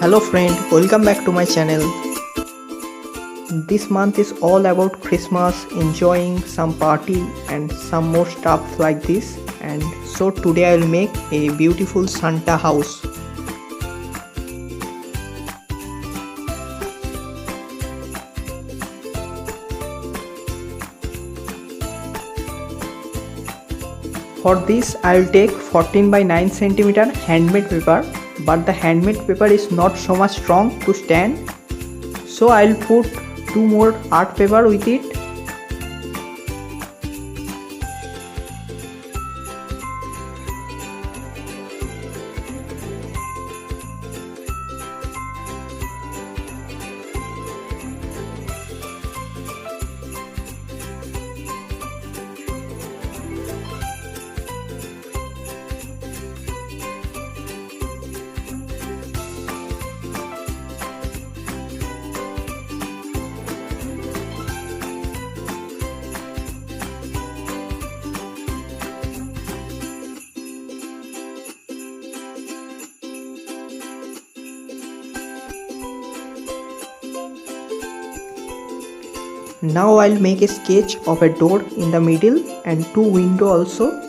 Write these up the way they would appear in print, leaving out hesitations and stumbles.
Hello friend, welcome back to my channel. This month is all about Christmas, enjoying some party and some more stuff like this. And so today I will make a beautiful Santa house. For this I will take 14 by 9 cm handmade paper, but the handmade paper is not so much strong to stand, so I will put 2 more art paper with it. Now I'll make a sketch of a door in the middle and 2 windows also.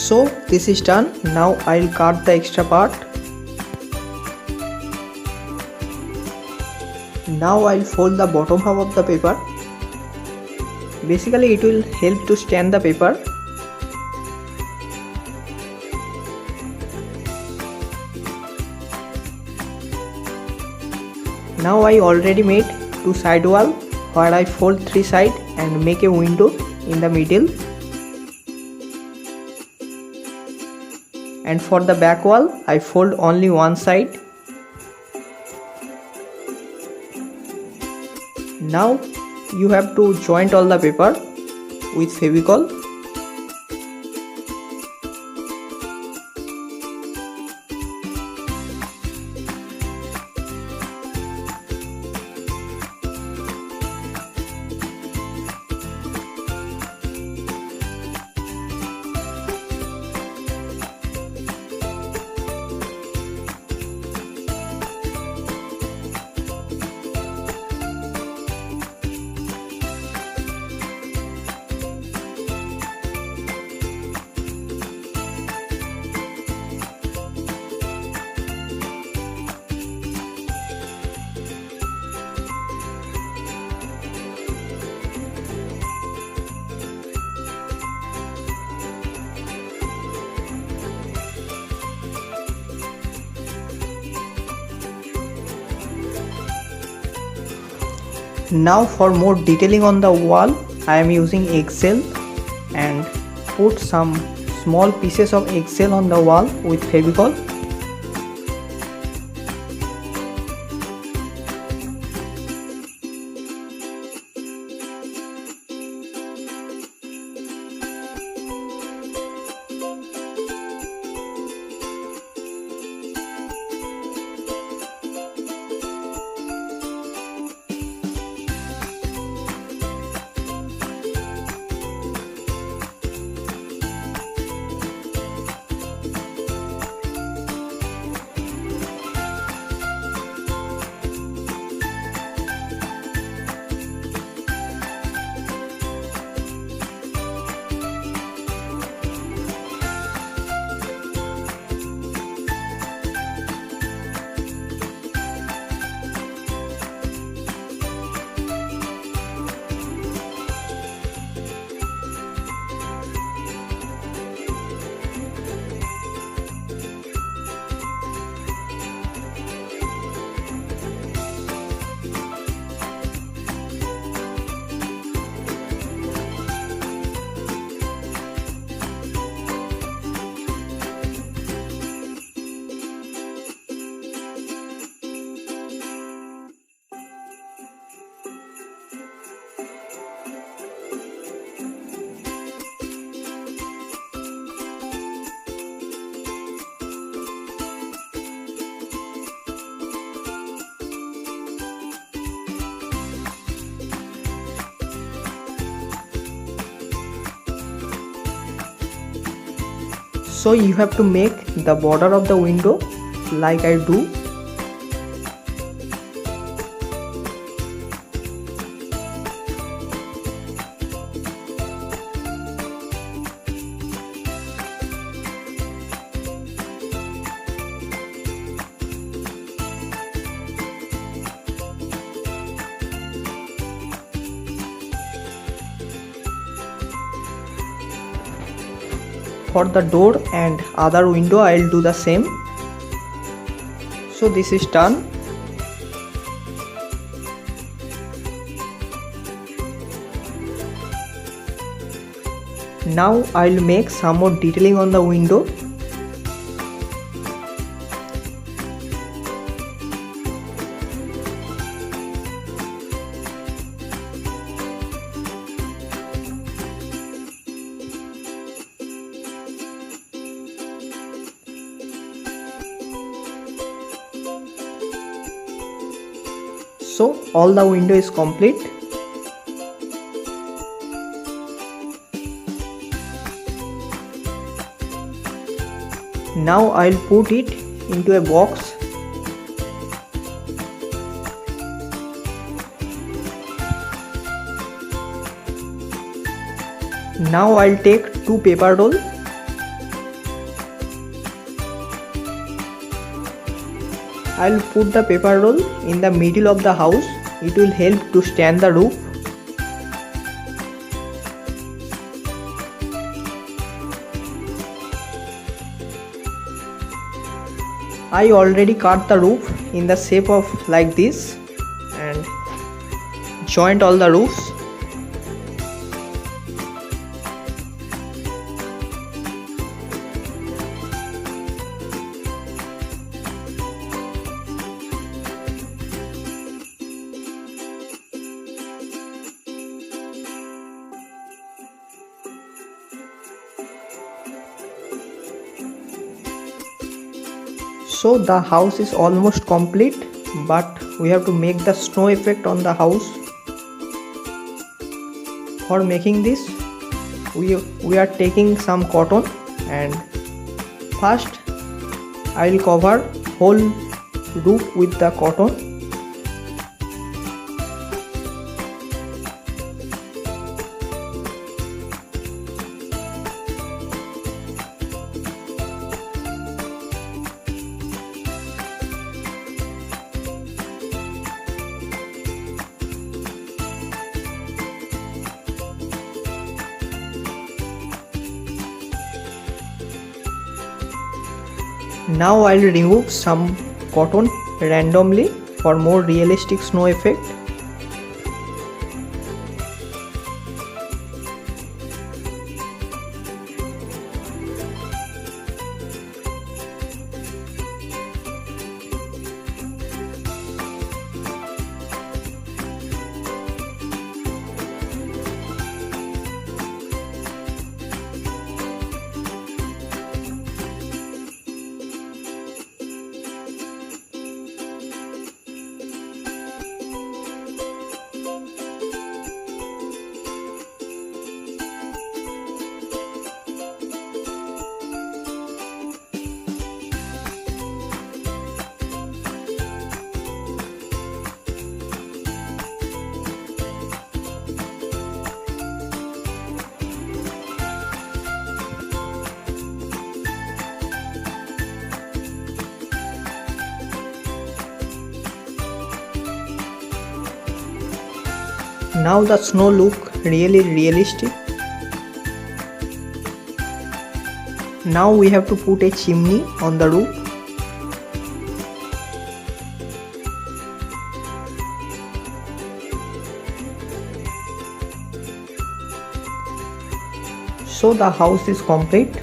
So this is done. Now I'll cut the extra part. Now I'll fold the bottom half of the paper. Basically it will help to stand the paper. Now I already made 2 side wall where I fold 3 sides and make a window in the middle. And for the back wall I fold only one side. Now you have to joint all the paper with Fevicol. Now for more detailing on the wall I am using eggshell and put some small pieces of eggshell on the wall with Fevicol. So you have to make the border of the window like I do. For the door and other window I will do the same. So this is done. Now I will make some more detailing on the window. So all the window is complete. Now I'll put it into a box. Now I'll take two paper roll. I'll put the paper roll in the middle of the house. It will help to stand the roof. I already cut the roof in the shape of like this and joint all the roofs. So the house is almost complete, but we have to make the snow effect on the house. For making this, we are taking some cotton, and first I will cover whole roof with the cotton. Now I will remove some cotton randomly for more realistic snow effect. Now the snow look really realistic. Now we have to put a chimney on the roof. So the house is complete.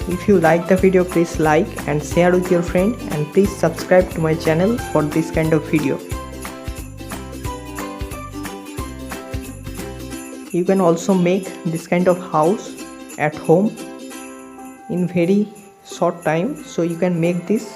If you like the video, please like and share with your friend, and please subscribe to my channel for this kind of video. You can also make this kind of house at home in very short time, so you can make this.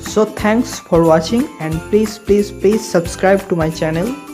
So thanks for watching, and please subscribe to my channel.